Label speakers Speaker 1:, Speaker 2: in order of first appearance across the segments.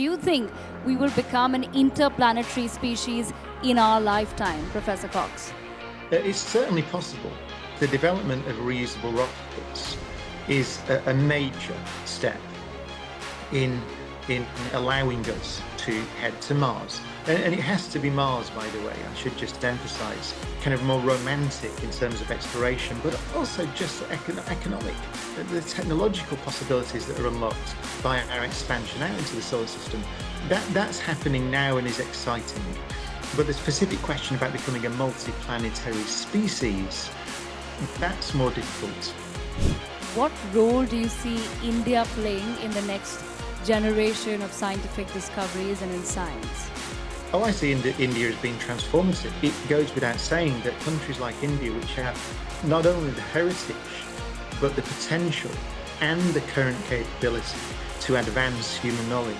Speaker 1: Do you think we will become an interplanetary species in our lifetime, Professor Cox?
Speaker 2: It's certainly possible. The development of reusable rockets is a major step in allowing us to head to Mars. And it has to be Mars, by the way, I should just emphasize, kind of more romantic in terms of exploration, but also just economic. The technological possibilities that are unlocked by our expansion out into the solar system, that's happening now and is exciting. But the specific question about becoming a multi-planetary species, that's more difficult.
Speaker 1: What role do you see India playing in the next generation of scientific discoveries and in science?
Speaker 2: Oh, I see India as being transformative. It goes without saying that countries like India, which have not only the heritage, but the potential and the current capability to advance human knowledge,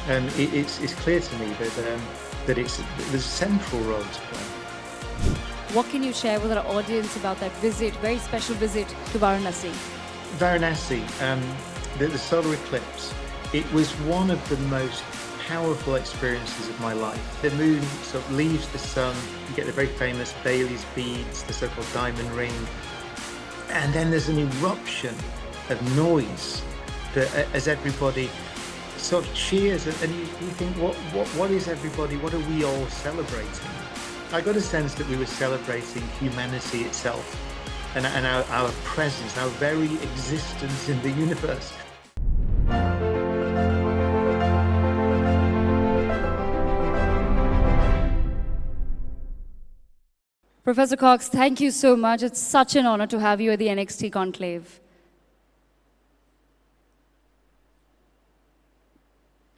Speaker 2: it's clear to me that there's a central role to play.
Speaker 1: What can you share with our audience about that visit, very special visit to Varanasi?
Speaker 2: Varanasi, the solar eclipse, it was one of the most powerful experiences of my life. The moon sort of leaves the sun, you get the very famous Bailey's beads, the so-called diamond ring, and then there's an eruption of noise that, as everybody sort of cheers, and you think, what is everybody, what are we all celebrating? I got a sense that we were celebrating humanity itself and our presence, our very existence in the universe.
Speaker 1: Professor Cox, thank you so much. It's such an honor to have you at the NXT Conclave.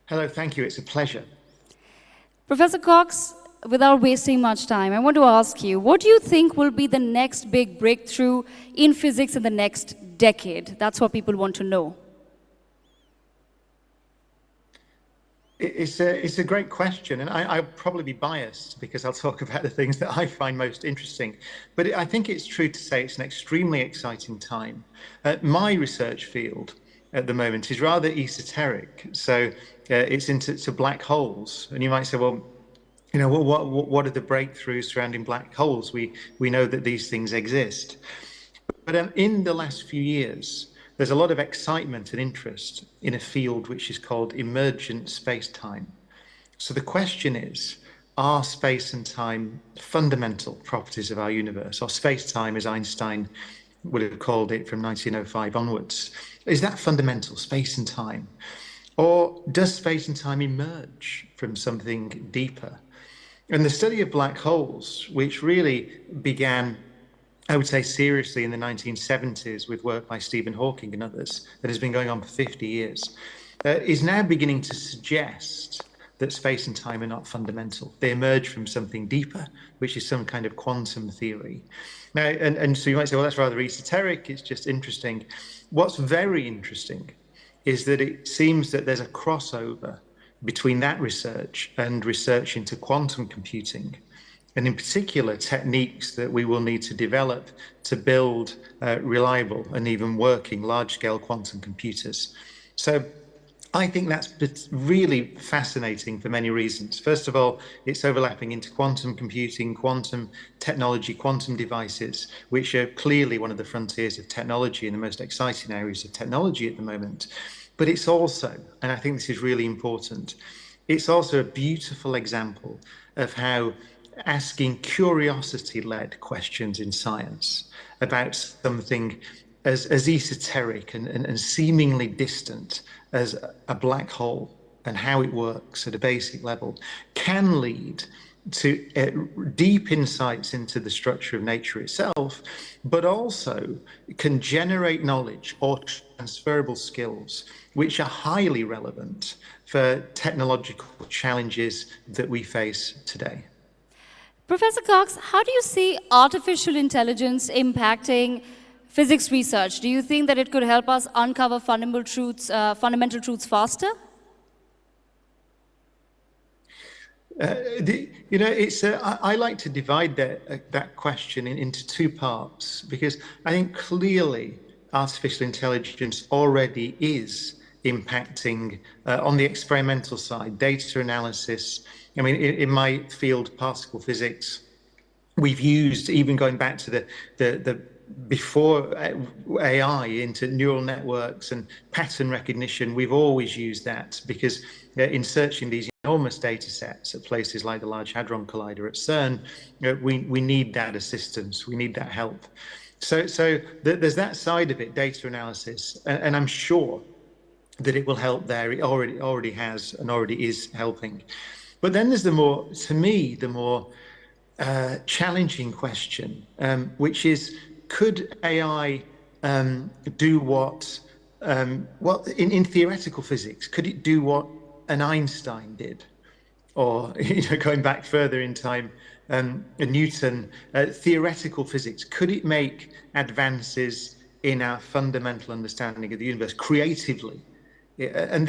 Speaker 2: Hello, thank you. It's a pleasure.
Speaker 1: Professor Cox, without wasting much time, I want to ask you, what do you think will be the next big breakthrough in physics in the next decade? That's what people want to know.
Speaker 2: It's a great question, and I'll probably be biased because I'll talk about the things that I find most interesting. But I think it's true to say it's an extremely exciting time. My research field at the moment is rather esoteric, so it's into black holes. And you might say, well, you know, what are the breakthroughs surrounding black holes? We know that these things exist. But in the last few years, there's a lot of excitement and interest in a field which is called emergent space-time. So the question is, are space and time fundamental properties of our universe, or space-time as Einstein would have called it from 1905 onwards? Is that fundamental, space and time? Or does space and time emerge from something deeper? And the study of black holes, which really began, I would say, seriously in the 1970s with work by Stephen Hawking and others that has been going on for 50 years, is now beginning to suggest that space and time are not fundamental. They emerge from something deeper, which is some kind of quantum theory. Now, and so you might say, well, that's rather esoteric. It's just interesting. What's very interesting is that it seems that there's a crossover between that research and research into quantum computing, and in particular, techniques that we will need to develop to build reliable and even working large-scale quantum computers. So I think that's really fascinating for many reasons. First of all, it's overlapping into quantum computing, quantum technology, quantum devices, which are clearly one of the frontiers of technology and the most exciting areas of technology at the moment. But it's also, and I think this is really important, it's also a beautiful example of how asking curiosity-led questions in science about something as esoteric and seemingly distant as a black hole and how it works at a basic level can lead to deep insights into the structure of nature itself, but also can generate knowledge or transferable skills which are highly relevant for technological challenges that we face today.
Speaker 1: Professor Cox, how do you see artificial intelligence impacting physics research? Do you think that it could help us uncover fundamental truths faster?
Speaker 2: I like to divide that question into two parts, because I think clearly artificial intelligence already is impacting on the experimental side, data analysis. I mean, in my field, particle physics, we've used, even going back to the before AI, into neural networks and pattern recognition, we've always used that, because in searching these enormous data sets at places like the Large Hadron Collider at CERN, we need that assistance, we need that help. So there's that side of it, data analysis, and I'm sure that it will help there. It already has and already is helping. But then there's the more, to me, the more challenging question, which is, could AI do what, well, in theoretical physics, could it do what an Einstein did? Or, going back further in time, Newton, theoretical physics, could it make advances in our fundamental understanding of the universe creatively? And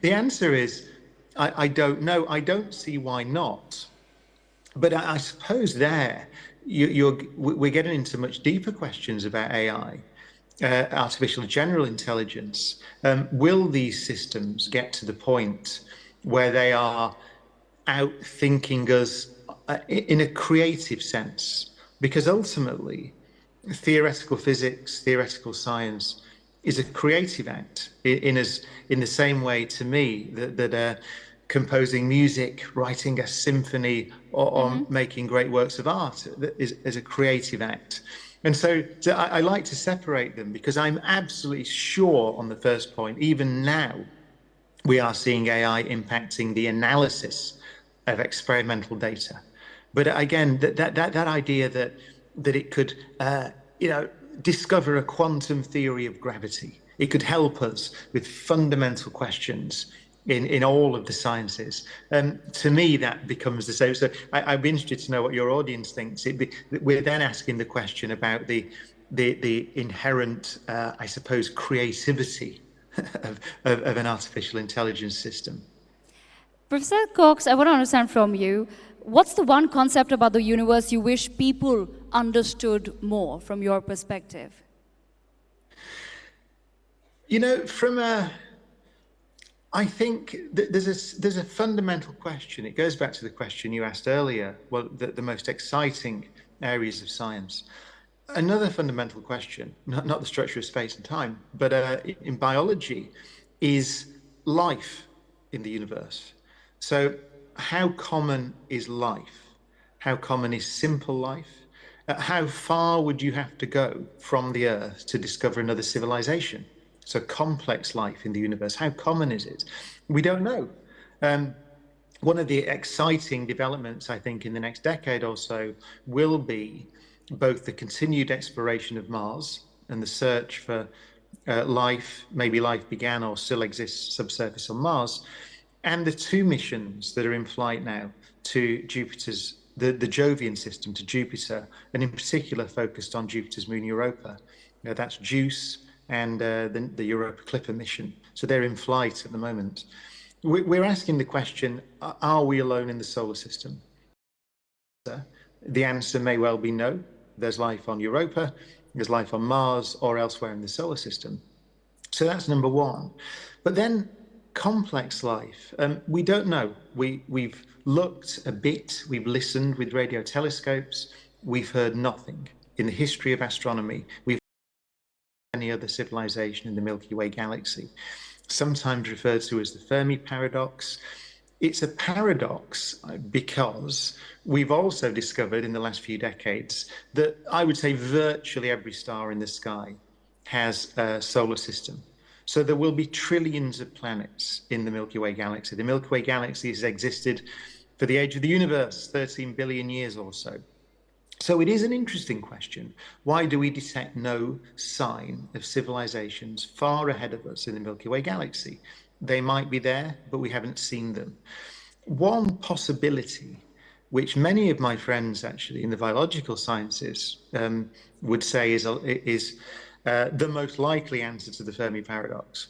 Speaker 2: the answer is, I don't know. I don't see why not. But I suppose there we're getting into much deeper questions about AI, artificial general intelligence. Will these systems get to the point where they are outthinking us in a creative sense? Because ultimately, theoretical physics, theoretical science is a creative act in the same way, to me, that composing music, writing a symphony, or making great works of art is a creative act. And so I like to separate them, because I'm absolutely sure on the first point, even now, we are seeing AI impacting the analysis of experimental data. But again, that idea that it could, discover a quantum theory of gravity, it could help us with fundamental questions in all of the sciences. To me, that becomes the same. So I'd be interested to know what your audience thinks. We're then asking the question about the inherent, I suppose, creativity of an artificial intelligence system.
Speaker 1: Professor Cox, I want to understand from you, what's the one concept about the universe you wish people understood more from your perspective?
Speaker 2: I think there's a fundamental question. It goes back to the question you asked earlier, well, the most exciting areas of science. Another fundamental question, not the structure of space and time, but in biology, is life in the universe. So how common is life? How common is simple life? How far would you have to go from the Earth to discover another civilization? So complex life in the universe, how common is it? We don't know. One of the exciting developments, I think, in the next decade or so will be both the continued exploration of Mars and the search for life, maybe life began or still exists subsurface on Mars, and the two missions that are in flight now to Jupiter's, the Jovian system to Jupiter, and in particular focused on Jupiter's moon Europa. That's JUICE and the Europa Clipper mission. So they're in flight at the moment. We're asking the question, are we alone in the solar system? The answer may well be no. There's life on Europa, there's life on Mars, or elsewhere in the solar system. So that's number one. But then complex life, we don't know. We've looked a bit, we've listened with radio telescopes, we've heard nothing. In the history of astronomy, we've any other civilization in the Milky Way galaxy, sometimes referred to as the Fermi paradox. It's a paradox because we've also discovered in the last few decades that I would say virtually every star in the sky has a solar system. So there will be trillions of planets in the Milky Way galaxy. The Milky Way galaxy has existed for the age of the universe, 13 billion years or so. So it is an interesting question. Why do we detect no sign of civilizations far ahead of us in the Milky Way galaxy? They might be there, but we haven't seen them. One possibility, which many of my friends actually in the biological sciences would say is the most likely answer to the Fermi paradox.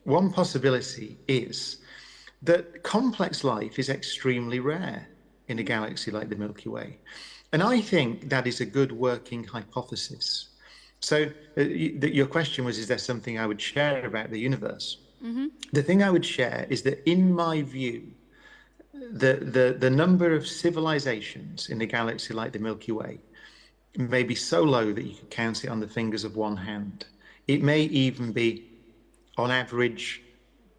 Speaker 2: One possibility is that complex life is extremely rare in a galaxy like the Milky Way. And I think that is a good working hypothesis. So your question was, is there something I would share about the universe? The thing I would share is that, in my view, the number of civilizations in a galaxy like the Milky Way may be so low that you could count it on the fingers of one hand. It may even be, on average,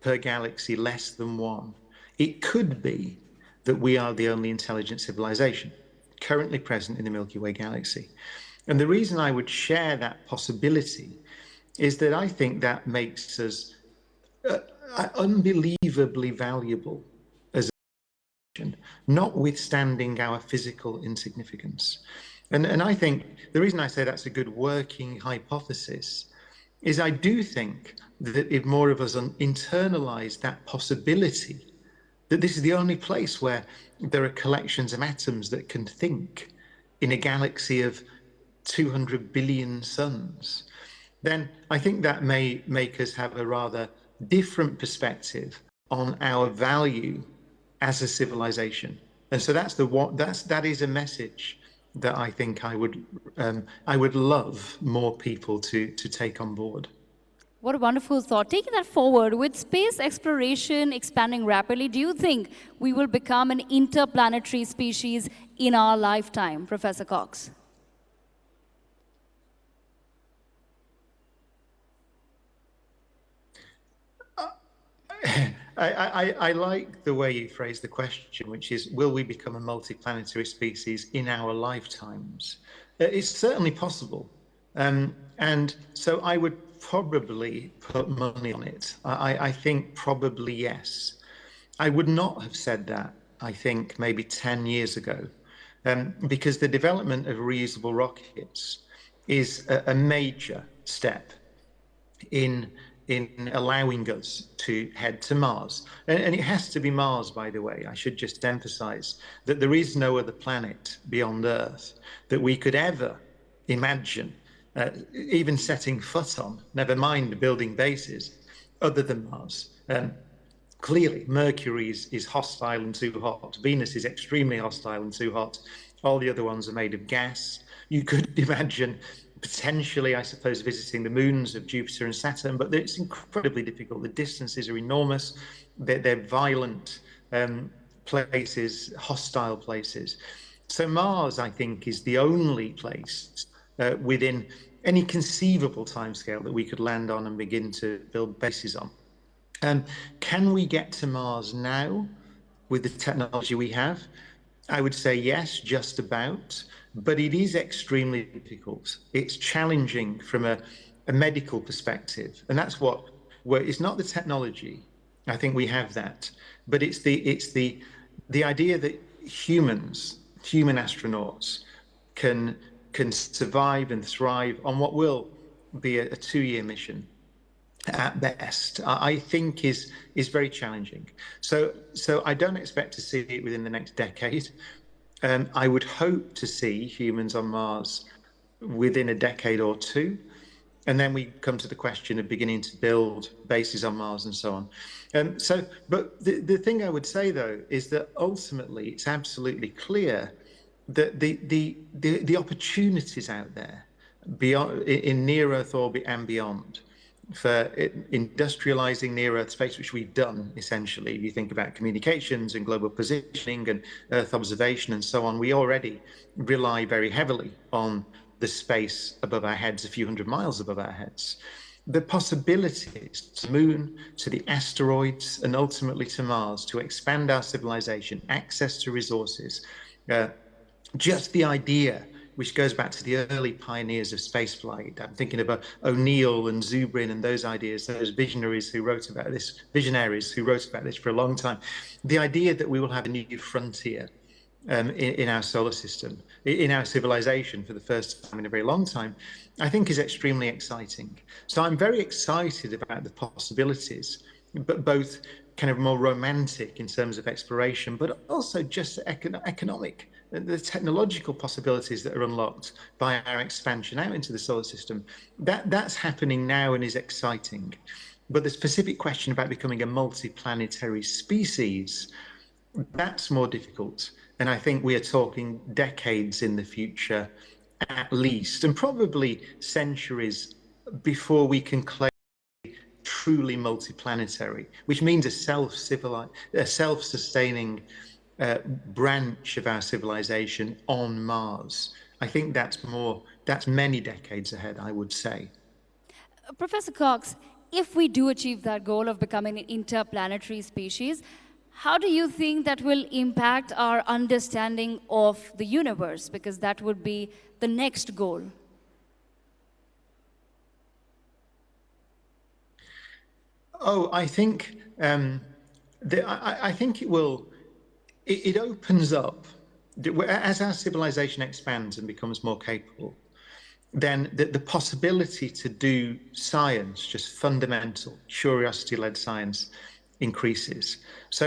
Speaker 2: per galaxy, less than one. It could be that we are the only intelligent civilization currently present in the Milky Way galaxy. And the reason I would share that possibility is that I think that makes us unbelievably valuable as a nation, notwithstanding our physical insignificance. And I think the reason I say that's a good working hypothesis is I do think that if more of us internalize that possibility, that this is the only place where there are collections of atoms that can think in a galaxy of 200 billion suns, then I think that may make us have a rather different perspective on our value as a civilization. And so that is a message that I think I would love more people to take on board.
Speaker 1: What a wonderful thought. Taking that forward, with space exploration expanding rapidly, do you think we will become an interplanetary species in our lifetime, Professor Cox?
Speaker 2: I like the way you phrase the question, which is, will we become a multiplanetary species in our lifetimes? It's certainly possible. And so I would probably put money on it. I think probably yes. I would not have said that, I think, maybe 10 years ago, because the development of reusable rockets is a major step in allowing us to head to Mars. And it has to be Mars, by the way. I should just emphasize that there is no other planet beyond Earth that we could ever imagine even setting foot on, never mind building bases, other than Mars. Clearly, Mercury is hostile and too hot. Venus is extremely hostile and too hot. All the other ones are made of gas. You could imagine potentially, I suppose, visiting the moons of Jupiter and Saturn, but it's incredibly difficult. The distances are enormous. They're violent places, hostile places. So Mars, I think, is the only place within any conceivable timescale that we could land on and begin to build bases on. Can we get to Mars now with the technology we have? I would say yes, just about, but it is extremely difficult. It's challenging from a medical perspective, and that's where it's not the technology. I think we have that, but it's the idea that human astronauts can survive and thrive on what will be a 2-year mission at best, I think is very challenging. So I don't expect to see it within the next decade. I would hope to see humans on Mars within a decade or two. And then we come to the question of beginning to build bases on Mars and so on. But the thing I would say, though, is that ultimately it's absolutely clear that the opportunities out there beyond in near Earth orbit and beyond for industrializing near Earth space, which we've done essentially. If you think about communications and global positioning and Earth observation and so on, we already rely very heavily on the space above our heads, a few hundred miles above our heads. The possibilities to the moon, to the asteroids, and ultimately to Mars, to expand our civilization, access to resources, just the idea, which goes back to the early pioneers of spaceflight. I'm thinking about O'Neill and Zubrin and those ideas, those visionaries who wrote about this for a long time. The idea that we will have a new frontier in our solar system, in our civilization for the first time in a very long time, I think is extremely exciting. So I'm very excited about the possibilities, but both kind of more romantic in terms of exploration, but also just economic, the technological possibilities that are unlocked by our expansion out into the solar system. That's happening now and is exciting. But the specific question about becoming a multiplanetary species, that's more difficult. And I think we are talking decades in the future, at least, and probably centuries before we can claim truly multiplanetary, which means a self-sustaining branch of our civilization on Mars. I think that's many decades ahead, I would say.
Speaker 1: Professor Cox, if we do achieve that goal of becoming an interplanetary species, how do you think that will impact our understanding of the universe? Because that would be the next goal.
Speaker 2: Oh, I think I think it will. It opens up as our civilization expands and becomes more capable. Then the possibility to do science, just fundamental curiosity-led science, increases. So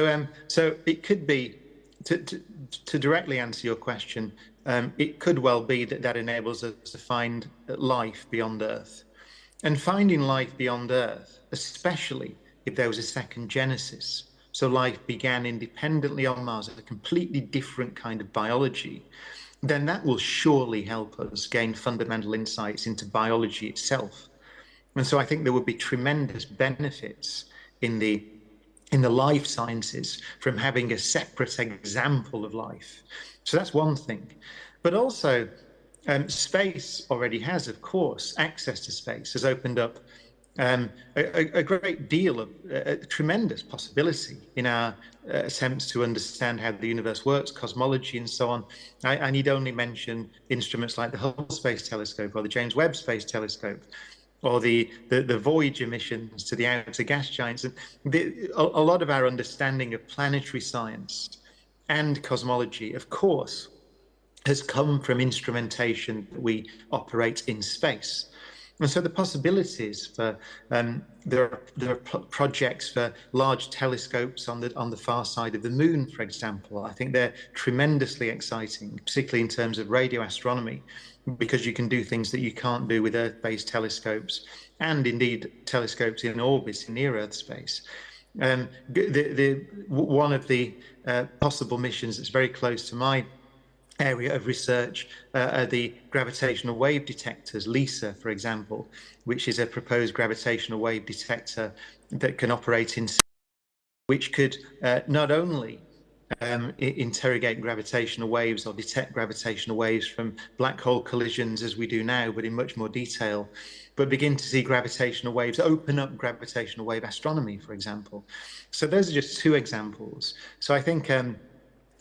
Speaker 2: it could be to directly answer your question. It could well be that that enables us to find life beyond Earth. And finding life beyond Earth, especially if there was a second genesis, so life began independently on Mars, a completely different kind of biology, then that will surely help us gain fundamental insights into biology itself. And so I think there would be tremendous benefits in the life sciences from having a separate example of life. So that's one thing. But also, space already has, of course, access to space has opened up a great deal of tremendous possibility in our attempts to understand how the universe works, cosmology, and so on. I need only mention instruments like the Hubble Space Telescope or the James Webb Space Telescope, or the Voyager missions to the outer gas giants. And a lot of our understanding of planetary science and cosmology, of course, has come from instrumentation that we operate in space. And so the possibilities for there are projects for large telescopes on the far side of the moon, for example. I think they're tremendously exciting, particularly in terms of radio astronomy, because you can do things that you can't do with Earth-based telescopes, and indeed telescopes in orbit in near Earth space. One of the possible missions that's very close to my area of research are the gravitational wave detectors, LISA, for example, which is a proposed gravitational wave detector that can operate in, which could not only interrogate gravitational waves or detect gravitational waves from black hole collisions as we do now, but in much more detail, but begin to see gravitational waves, open up gravitational wave astronomy, for example. So those are just two examples. So I think,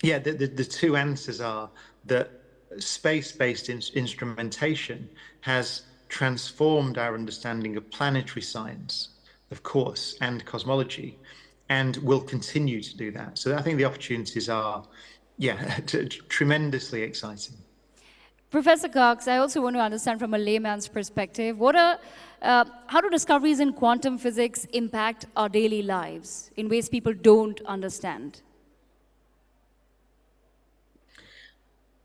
Speaker 2: yeah, the two answers are that space-based instrumentation has transformed our understanding of planetary science, of course, and cosmology, and will continue to do that. So I think the opportunities are, yeah, tremendously exciting.
Speaker 1: Professor Cox, I also want to understand from a layman's perspective, how do discoveries in quantum physics impact our daily lives in ways people don't understand?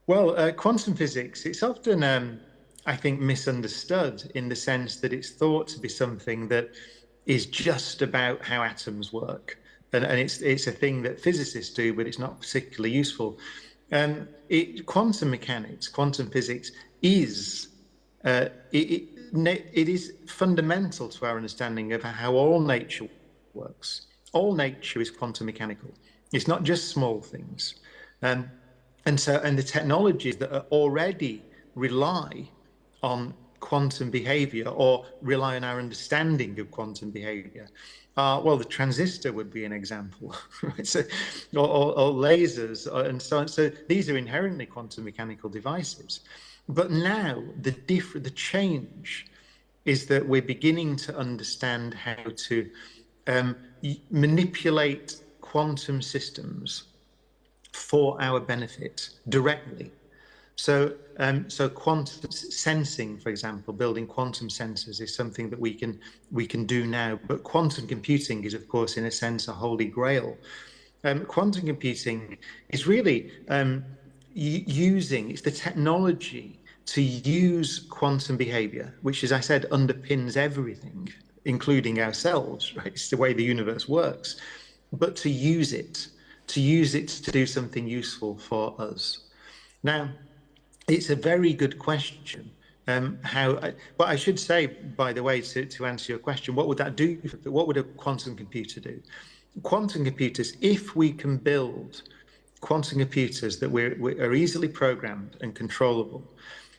Speaker 2: Well, quantum physics, it's often, I think, misunderstood in the sense that it's thought to be something that is just about how atoms work. And it's a thing that physicists do, but it's not particularly useful. Quantum mechanics, quantum physics is, it is fundamental to our understanding of how all nature works. All nature is quantum mechanical. It's not just small things. And the technologies that are already rely on quantum behavior or rely on our understanding of quantum behavior well, the transistor would be an example, right? So, or lasers, and so on. So these are inherently quantum mechanical devices. But now the change is that we're beginning to understand how to manipulate quantum systems for our benefit directly. So quantum sensing, for example, building quantum sensors is something that we can do now. But quantum computing is, of course, in a sense, a holy grail. Quantum computing is really it's the technology to use quantum behavior, which, as I said, underpins everything, including ourselves, right? It's the way the universe works. But to use it to do something useful for us. Now, it's a very good question But I should say, by the way, to answer your question, what would that do? What would a quantum computer do? Quantum computers, if we can build quantum computers that are easily programmed and controllable,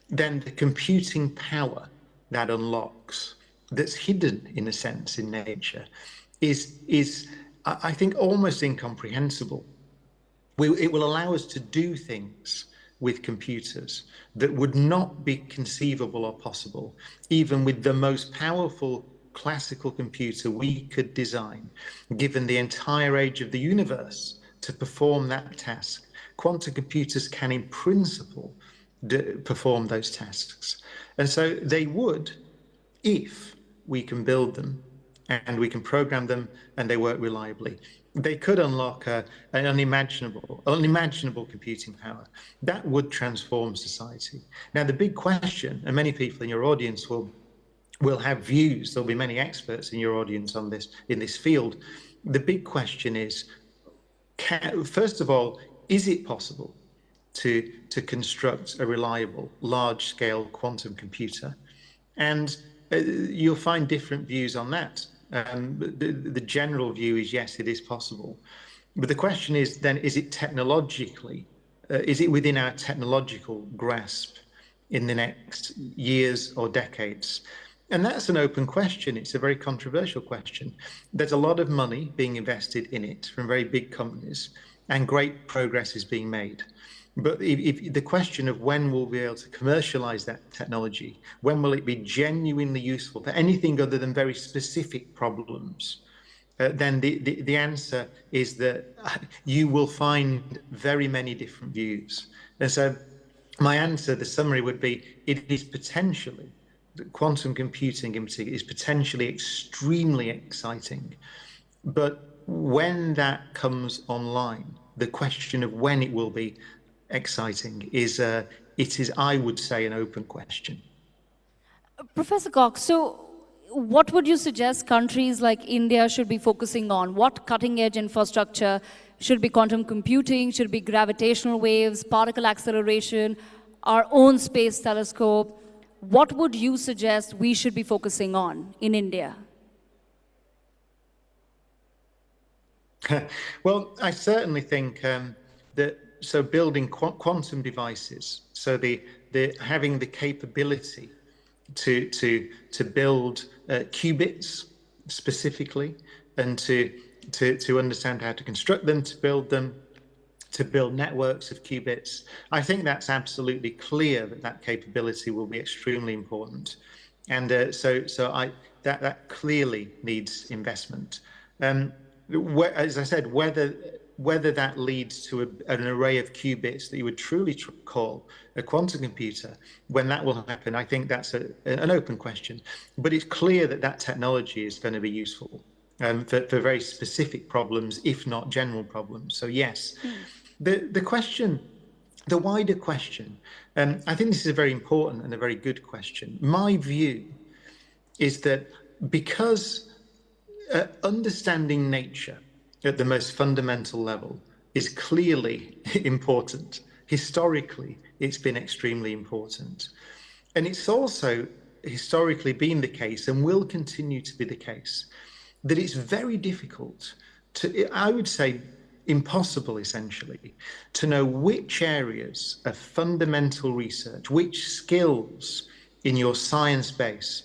Speaker 2: then the computing power that unlocks, that's hidden in a sense in nature, is I think almost incomprehensible. It will allow us to do things with computers that would not be conceivable or possible, even with the most powerful classical computer we could design, given the entire age of the universe to perform that task. Quantum computers can, in principle, perform those tasks. And so they would, if we can build them and we can program them and they work reliably, they could unlock an unimaginable computing power that would transform society. Now, the big question, and many people in your audience will have views, there'll be many experts in your audience on this, in this field. The big question is, first of all, is it possible to construct a reliable, large-scale quantum computer? And you'll find different views on that. The general view is yes, it is possible. But the question is then, is it technologically, is it within our technological grasp in the next years or decades? And that's an open question. It's a very controversial question. There's a lot of money being invested in it from very big companies, and great progress is being made. But if the question of when we'll be able to commercialize that technology, when will it be genuinely useful for anything other than very specific problems, then the answer is that you will find very many different views. And so my answer, the summary would be, it is potentially, quantum computing in particular, is potentially extremely exciting. But when that comes online, the question of when it will be exciting is, it is, I would say, an open question.
Speaker 1: Professor Cox, so what would you suggest countries like India should be focusing on? What cutting-edge infrastructure should be quantum computing, should be gravitational waves, particle acceleration, our own space telescope? What would you suggest we should be focusing on in India?
Speaker 2: Well, I certainly think that building quantum devices, so having the capability to build qubits specifically, and to understand how to construct them, to build them, to build networks of qubits. I think that's absolutely clear that capability will be extremely important, and that clearly needs investment. As I said, whether that leads to an array of qubits that you would truly call a quantum computer, when that will happen, I think that's an open question. But it's clear that technology is going to be useful for very specific problems, if not general problems. So yes, the wider question, I think this is a very important and a very good question. My view is that because understanding nature at the most fundamental level is clearly important. Historically, it's been extremely important. And it's also historically been the case, and will continue to be the case, that it's very difficult to, I would say impossible essentially, to know which areas of fundamental research, which skills in your science base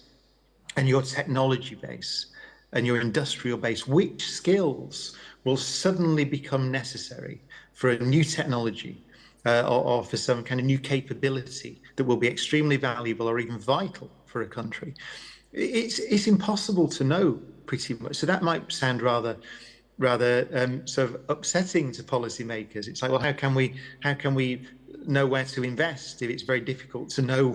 Speaker 2: and your technology base and your industrial base, which skills will suddenly become necessary for a new technology or for some kind of new capability that will be extremely valuable or even vital for a country. It's impossible to know pretty much. So that might sound rather sort of upsetting to policymakers. It's like, well, how can we know where to invest if it's very difficult to know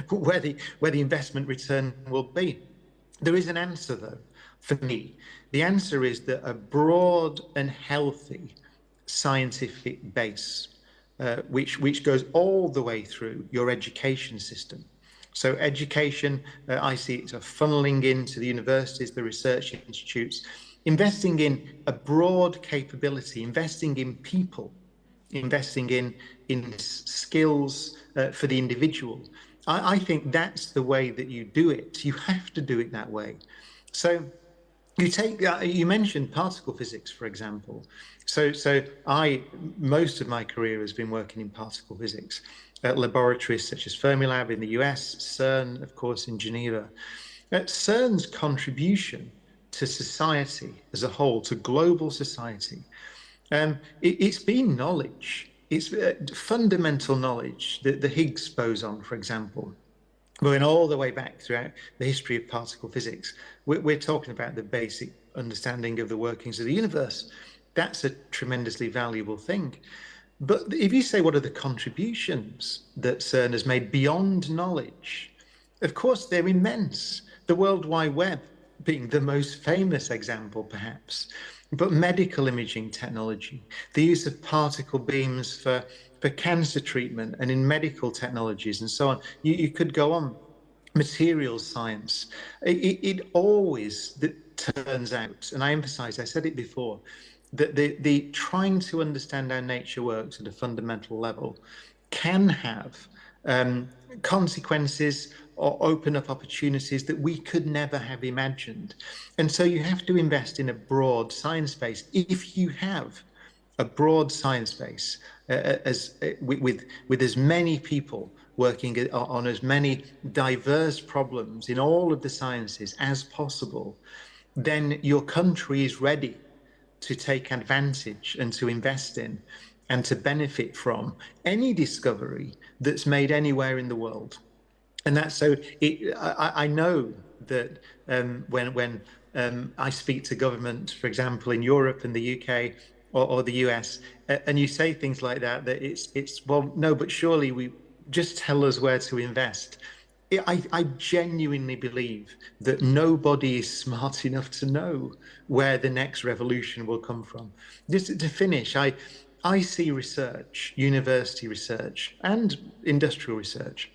Speaker 2: where the investment return will be? There is an answer, though. For me, the answer is that a broad and healthy scientific base, which goes all the way through your education system. So education, I see it sort of funneling into the universities, the research institutes, investing in a broad capability, investing in people, investing in skills for the individual. I think that's the way that you do it. You have to do it that way. So you mentioned particle physics, for example. So most of my career has been working in particle physics at laboratories such as Fermilab in the US, CERN, of course, in Geneva. CERN's contribution to society as a whole, to global society, it's been knowledge. It's fundamental knowledge, the Higgs boson, for example. Going all the way back throughout the history of particle physics, we're talking about the basic understanding of the workings of the universe. That's a tremendously valuable thing. But if you say, what are the contributions that CERN has made beyond knowledge? Of course, they're immense. The World Wide Web being the most famous example, perhaps. But medical imaging technology, the use of particle beams for cancer treatment and in medical technologies and so on. You could go on. Materials science. It always turns out, and I emphasize, I said it before, that the trying to understand how nature works at a fundamental level can have consequences or open up opportunities that we could never have imagined. And so you have to invest in a broad science base. If you have a broad science base with as many people working on as many diverse problems in all of the sciences as possible, then your country is ready to take advantage and to invest in and to benefit from any discovery that's made anywhere in the world. And that's so I know that when I speak to government, for example, in Europe and the UK or the US, and you say things like that, that it's well, no, but surely we just tell us where to invest. I genuinely believe that nobody is smart enough to know where the next revolution will come from. Just to finish, I see research, university research, and industrial research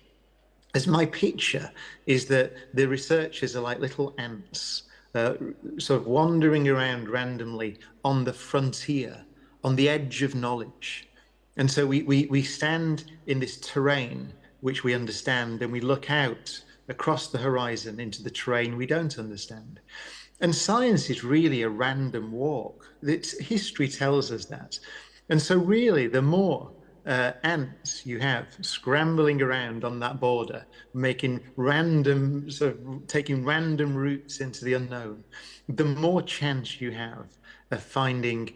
Speaker 2: as my picture is that the researchers are like little ants, sort of wandering around randomly on the frontier, on the edge of knowledge. And so we stand in this terrain which we understand, and we look out across the horizon into the terrain we don't understand. And science is really a random walk. History tells us that. And so really, the more ants you have scrambling around on that border, making random, sort of taking random routes into the unknown, the more chance you have of finding,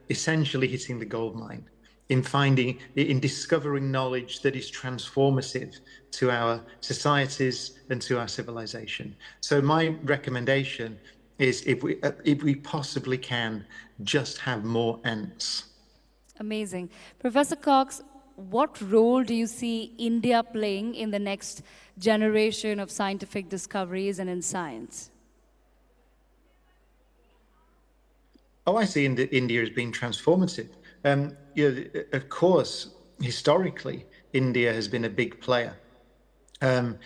Speaker 2: essentially hitting the gold mine, in discovering knowledge that is transformative to our societies and to our civilization. So my recommendation is, if we possibly can, just have more ants.
Speaker 1: Amazing. Professor Cox, what role do you see India playing in the next generation of scientific discoveries and in science?
Speaker 2: Oh, I see India as being transformative. Of course, historically, India has been a big player, and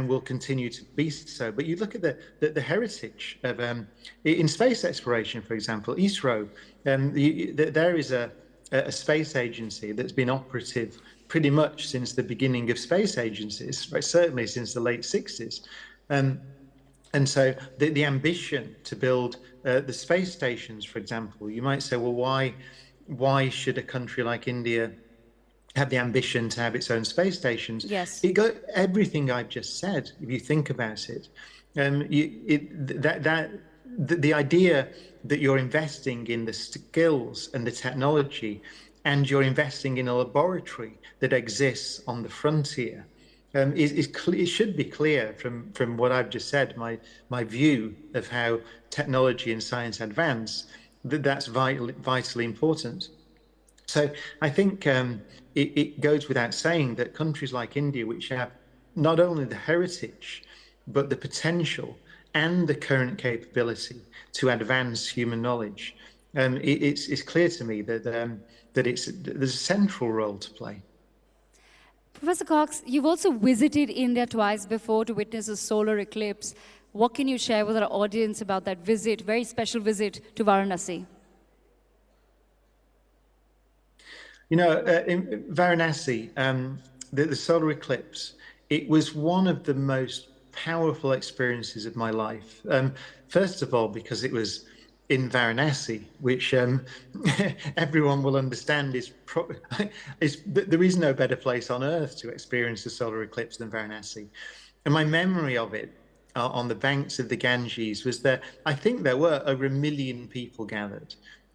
Speaker 2: will continue to be so. But you look at the heritage of in space exploration, for example, ISRO. There is a space agency that's been operative pretty much since the beginning of space agencies, right? Certainly since the late 60s. And so the ambition to build the space stations, for example, you might say, well, why should a country like India have the ambition to have its own space stations?
Speaker 1: Yes.
Speaker 2: It got everything I've just said. If you think about it, the idea that you're investing in the skills and the technology, and you're investing in a laboratory that exists on the frontier, it should be clear from what I've just said, my view of how technology and science advance, that's vitally important. So I think it goes without saying that countries like India, which have not only the heritage, but the potential and the current capability to advance human knowledge, it's clear to me that there's a central role to play.
Speaker 1: Professor Cox, you've also visited India twice before to witness a solar eclipse. What can you share with our audience about that visit, very special visit to Varanasi?
Speaker 2: In Varanasi, the solar eclipse, it was one of the most powerful experiences of my life. First of all, because it was in Varanasi, which everyone will understand there is no better place on earth to experience a solar eclipse than Varanasi. And my memory of it on the banks of the Ganges was there. I think there were over 1 million people gathered.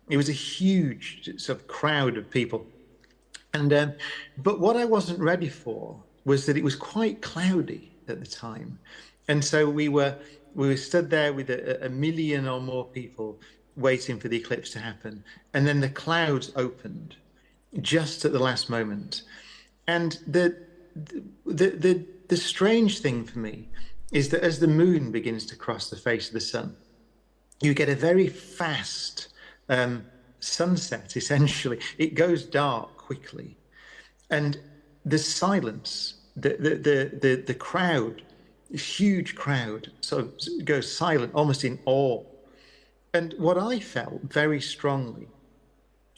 Speaker 2: It was a huge sort of crowd of people. And but what I wasn't ready for was that it was quite cloudy at the time, and so we were stood there with a million or more people waiting for the eclipse to happen, and then the clouds opened just at the last moment. And the strange thing for me is that as the moon begins to cross the face of the sun, you get a very fast sunset. Essentially, it goes dark quickly, and the silence, the crowd, this huge crowd, sort of goes silent, almost in awe. And what I felt very strongly,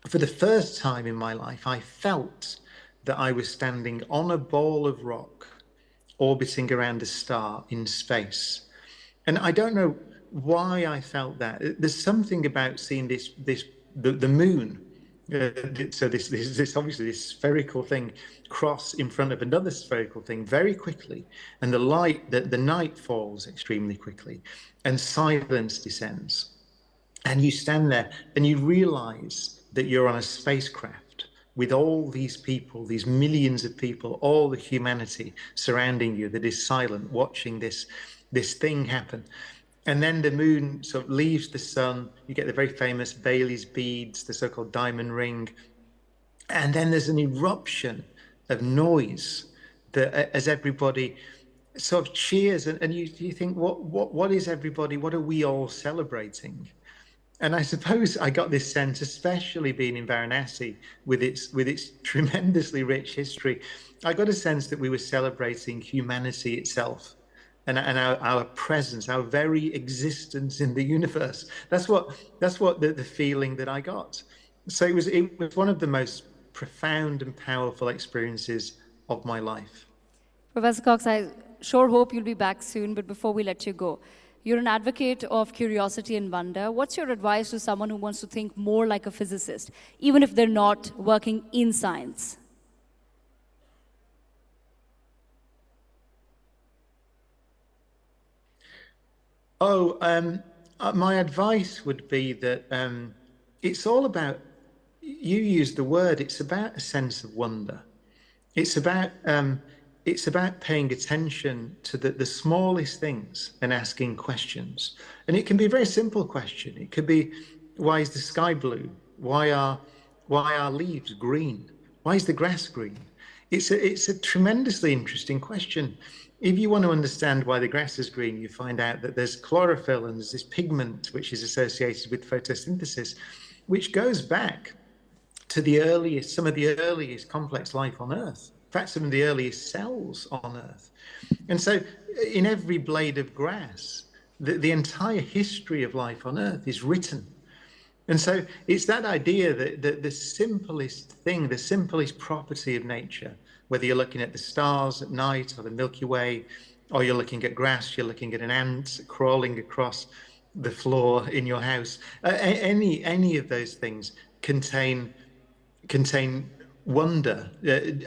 Speaker 2: for the first time in my life, I felt that I was standing on a ball of rock orbiting around a star in space. And I don't know why I felt that. There's something about seeing the moon. So this obviously this spherical thing cross in front of another spherical thing very quickly, and the night falls extremely quickly, and silence descends, and you stand there and you realize that you're on a spacecraft with all these people, these millions of people, all the humanity surrounding you that is silent, watching this thing happen. And then the moon sort of leaves the sun. You get the very famous Bailey's beads, the so-called diamond ring. And then there's an eruption of noise that as everybody sort of cheers. And you think, what is everybody, what are we all celebrating? And I suppose I got this sense, especially being in Varanasi with its tremendously rich history, I got a sense that we were celebrating humanity itself. And our presence, our very existence in the universe. That's what the feeling that I got. So it was one of the most profound and powerful experiences of my life.
Speaker 1: Professor Cox, I sure hope you'll be back soon, but before we let you go, you're an advocate of curiosity and wonder. What's your advice to someone who wants to think more like a physicist, even if they're not working in science?
Speaker 2: My advice would be that it's all about, you used the word, it's about a sense of wonder. It's about paying attention to the smallest things and asking questions. And it can be a very simple question. It could be, why is the sky blue? Why are leaves green? Why is the grass green? It's a tremendously interesting question. If you want to understand why the grass is green, you find out that there's chlorophyll and there's this pigment which is associated with photosynthesis, which goes back to some of the earliest complex life on Earth. In fact, some of the earliest cells on Earth. And so in every blade of grass, the entire history of life on Earth is written. And so it's that idea that the simplest thing, the simplest property of nature, whether you're looking at the stars at night or the Milky Way, or you're looking at grass, you're looking at an ant crawling across the floor in your house, any of those things contain wonder,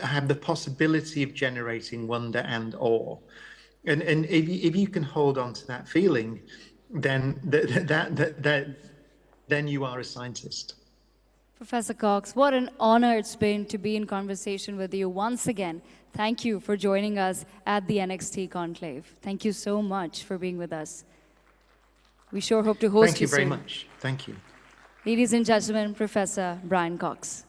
Speaker 2: have the possibility of generating wonder and awe. And if you can hold on to that feeling, then then you are a scientist.
Speaker 1: Professor Cox, what an honor it's been to be in conversation with you once again. Thank you for joining us at the NXT Conclave. Thank you so much for being with us. We sure hope to host you soon.
Speaker 2: Thank you very much. Thank you.
Speaker 1: Ladies and gentlemen, Professor Brian Cox.